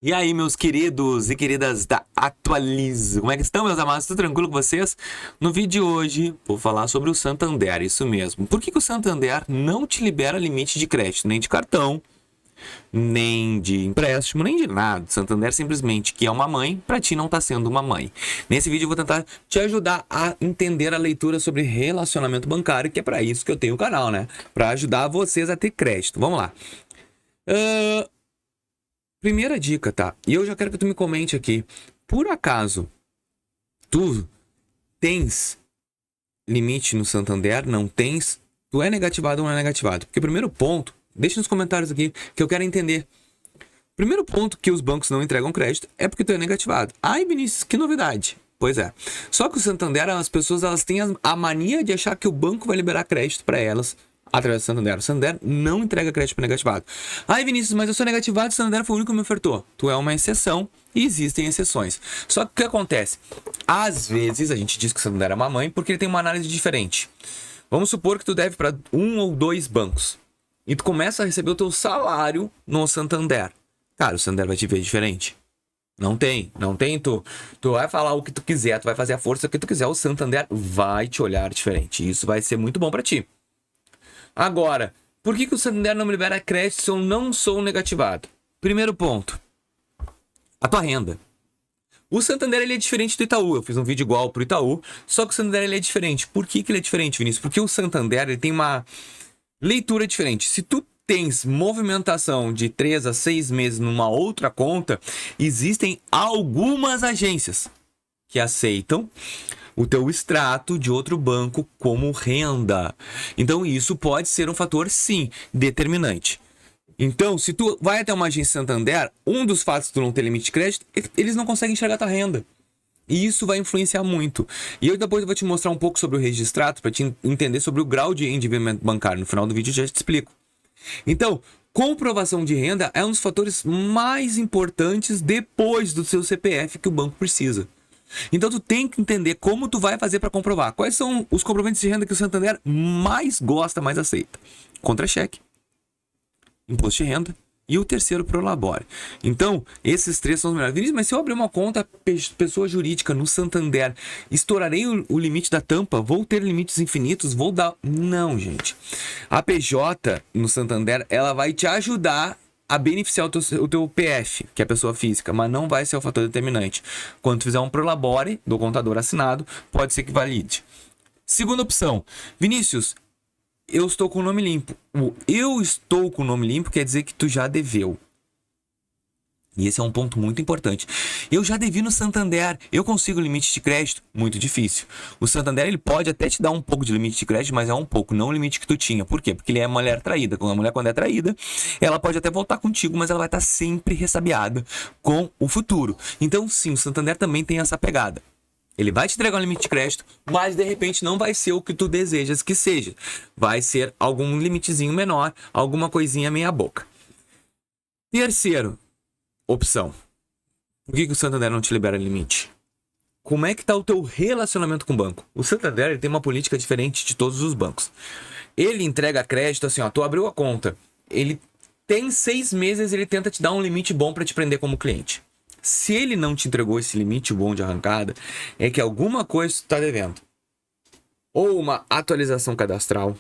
E aí, meus queridos e queridas da Atualizo, como é que estão, meus amados? Tudo tranquilo com vocês? No vídeo de hoje, vou falar sobre o Santander, isso mesmo. Por que o Santander não te libera limite de crédito, nem de cartão, nem de empréstimo, nem de nada? O Santander simplesmente que é uma mãe, para ti não tá sendo uma mãe. Nesse vídeo eu vou tentar te ajudar a entender a leitura sobre relacionamento bancário, que é para isso que eu tenho o canal, né? Para ajudar vocês a ter crédito. Vamos lá. Primeira dica, tá? E eu já quero que tu me comente aqui. Por acaso, tu tens limite no Santander? Não tens? Tu é negativado ou não é negativado? Porque o primeiro ponto, deixa nos comentários aqui que eu quero entender. Primeiro ponto que os bancos não entregam crédito é porque tu é negativado. Ai, Vinícius, que novidade. Pois é. Só que o Santander, as pessoas elas têm a mania de achar que o banco vai liberar crédito para elas através do Santander. O Santander não entrega crédito para negativado. Ai, Vinícius, mas eu sou negativado, o Santander foi o único que me ofertou. Tu é uma exceção e existem exceções. Só que o que acontece? Às vezes a gente diz que o Santander é uma mãe porque ele tem uma análise diferente. Vamos supor que tu deve para um ou dois bancos e tu começa a receber o teu salário no Santander. Cara, o Santander vai te ver diferente. Não tem. Tu vai falar o que tu quiser, tu vai fazer a força que tu quiser, o Santander vai te olhar diferente. Isso vai ser muito bom para ti. Agora, por que o Santander não me libera crédito se eu não sou negativado? Primeiro ponto, a tua renda. O Santander ele é diferente do Itaú. Eu fiz um vídeo igual pro Itaú, só que o Santander ele é diferente. Por que ele é diferente, Vinícius? Porque o Santander ele tem uma leitura diferente. Se tu tens movimentação de 3 a 6 meses numa outra conta, existem algumas agências que aceitam o teu extrato de outro banco como renda. Então isso pode ser um fator, sim, determinante. Então, se tu vai até uma agência Santander, um dos fatos de tu não ter limite de crédito, eles não conseguem enxergar tua renda. E isso vai influenciar muito. E eu depois vou te mostrar um pouco sobre o registrato para te entender sobre o grau de endividamento bancário. No final do vídeo eu já te explico. Então, comprovação de renda é um dos fatores mais importantes depois do seu CPF que o banco precisa. Então tu tem que entender como tu vai fazer para comprovar. Quais são os comprovantes de renda que o Santander mais gosta, mais aceita? Contra-cheque, imposto de renda e o terceiro Prolabore. Então, esses três são os melhores. Vinícius, mas se eu abrir uma conta pessoa jurídica no Santander, estourarei o limite da tampa? Vou ter limites infinitos? Vou dar... Não, gente. A PJ no Santander, ela vai te ajudar a beneficiar o teu PF, que é a pessoa física, mas não vai ser o fator determinante. Quando tu fizer um Prolabore do contador assinado, pode ser que valide. Segunda opção, Vinícius, eu estou com o nome limpo. O eu estou com o nome limpo quer dizer que tu já deveu. E esse é um ponto muito importante. Eu já devi no Santander, eu consigo limite de crédito? Muito difícil. O Santander ele pode até te dar um pouco de limite de crédito, mas é um pouco, não o limite que tu tinha. Por quê? Porque ele é mulher traída. A mulher quando é traída, ela pode até voltar contigo, mas ela vai estar sempre ressabiada com o futuro. Então sim, o Santander também tem essa pegada. Ele vai te entregar um limite de crédito, mas de repente não vai ser o que tu desejas que seja. Vai ser algum limitezinho menor, alguma coisinha meia boca. Terceiro opção. Por que o Santander não te libera limite? Como é que tá o teu relacionamento com o banco? O Santander ele tem uma política diferente de todos os bancos. Ele entrega crédito assim, ó, tu abriu a conta, ele tem 6 meses, ele tenta te dar um limite bom para te prender como cliente. Se ele não te entregou esse limite bom de arrancada, é que alguma coisa tu tá devendo. Ou uma atualização cadastral,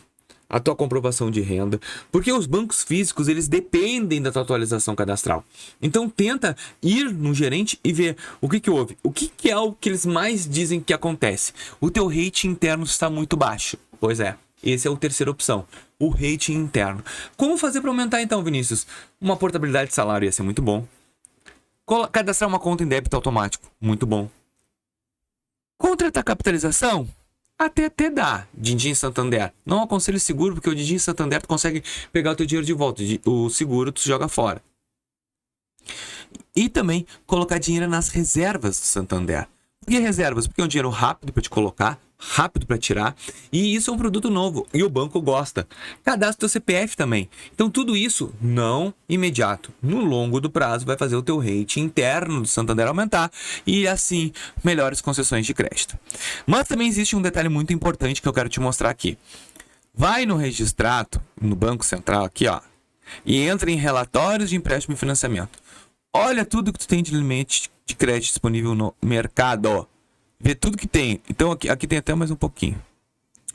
a tua comprovação de renda, porque os bancos físicos eles dependem da tua atualização cadastral. Então tenta ir no gerente e ver o que houve. O que é o que eles mais dizem que acontece? O teu rating interno está muito baixo. Pois é, essa é a terceira opção, o rating interno. Como fazer para aumentar então, Vinícius? Uma portabilidade de salário ia ser muito bom. Cadastrar uma conta em débito automático, muito bom. Contratar capitalização? Até dá, Din-Din Santander. Não aconselho seguro, porque o Din-Din Santander tu consegue pegar o teu dinheiro de volta. O seguro tu joga fora. E também colocar dinheiro nas reservas do Santander. Por que reservas? Porque é um dinheiro rápido para te colocar, rápido para tirar, e isso é um produto novo e o banco gosta. Cadastra o CPF também. Então tudo isso não imediato, no longo do prazo vai fazer o teu rating interno do Santander aumentar e assim melhores concessões de crédito. Mas também existe um detalhe muito importante que eu quero te mostrar aqui. Vai no registrato, no Banco Central aqui, ó, e entra em relatórios de empréstimo e financiamento. Olha tudo que tu tem de limite de crédito disponível no mercado. Vê tudo que tem. Então aqui tem até mais um pouquinho.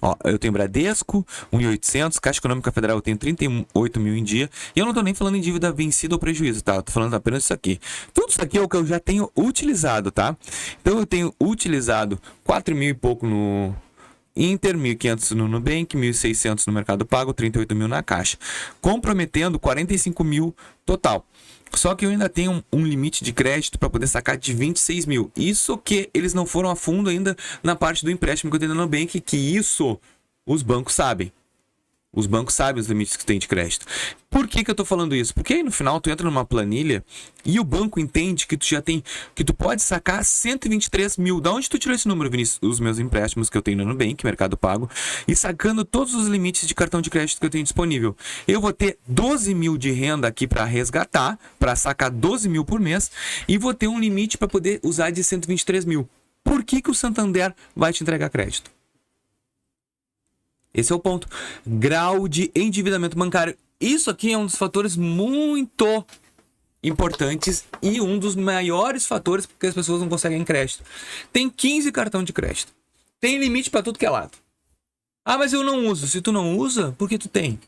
Ó, eu tenho Bradesco, 1.800, Caixa Econômica Federal eu tenho 38 mil em dia. E eu não tô nem falando em dívida vencida ou prejuízo, tá? Eu tô falando apenas disso aqui. Tudo isso aqui é o que eu já tenho utilizado, tá? Então eu tenho utilizado 4 mil e pouco no Inter, 1.500 no Nubank, 1.600 no Mercado Pago, 38 mil na Caixa. Comprometendo 45 mil total. Só que eu ainda tenho um limite de crédito para poder sacar de 26 mil. Isso que eles não foram a fundo ainda na parte do empréstimo que eu tenho no Nubank, que isso os bancos sabem. Os bancos sabem os limites que tem de crédito. Por que eu tô falando isso? Porque aí no final tu entra numa planilha e o banco entende que tu já tem, que tu pode sacar 123 mil. Da onde tu tirou esse número, Vinícius? Os meus empréstimos que eu tenho no Nubank, Mercado Pago, e sacando todos os limites de cartão de crédito que eu tenho disponível. Eu vou ter 12 mil de renda aqui para resgatar, para sacar 12 mil por mês, e vou ter um limite para poder usar de 123 mil. Por que o Santander vai te entregar crédito? Esse é o ponto. Grau de endividamento bancário. Isso aqui é um dos fatores muito importantes e um dos maiores fatores porque as pessoas não conseguem crédito. Tem 15 cartão de crédito. Tem limite para tudo que é lado. Ah, mas eu não uso. Se tu não usa, por que tu tem?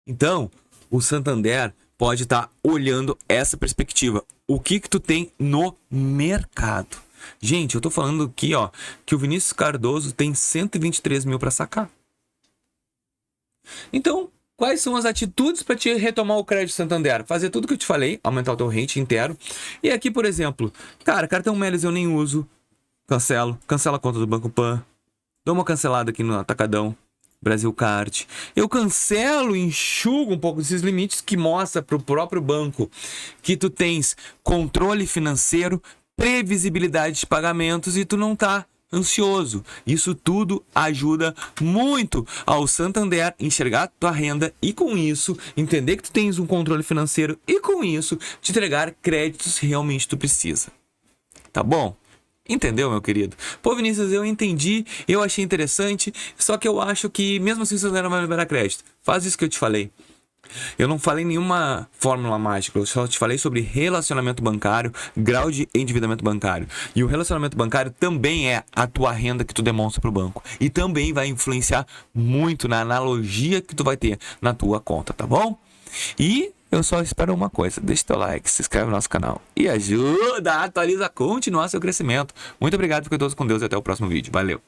Então, o Santander pode estar olhando essa perspectiva. O que tu tem no mercado? Gente, eu tô falando aqui, ó, que o Vinícius Cardoso tem 123 mil para sacar. Então, quais são as atitudes para te retomar o crédito Santander? Fazer tudo que eu te falei, aumentar o teu rate inteiro. E aqui, por exemplo, cara, cartão Melios eu nem uso. Cancela a conta do Banco Pan. Dou uma cancelada aqui no Atacadão, Brasil Card. Eu cancelo, enxugo um pouco desses limites que mostra para o próprio banco que tu tens controle financeiro, previsibilidade de pagamentos e tu não tá ansioso. Isso tudo ajuda muito ao Santander enxergar tua renda e com isso entender que tu tens um controle financeiro e com isso te entregar créditos que realmente tu precisa. Tá bom? Entendeu, meu querido? Pô, Vinícius, eu entendi, eu achei interessante, só que eu acho que mesmo assim o Santander não vai liberar crédito. Faz isso que eu te falei. Eu não falei nenhuma fórmula mágica, eu só te falei sobre relacionamento bancário, grau de endividamento bancário. E o relacionamento bancário também é a tua renda que tu demonstra para o banco. E também vai influenciar muito na analogia que tu vai ter na tua conta, tá bom? E eu só espero uma coisa, deixa teu like, se inscreve no nosso canal e ajuda, atualiza, continuar seu crescimento. Muito obrigado, fiquem todos com Deus e até o próximo vídeo. Valeu!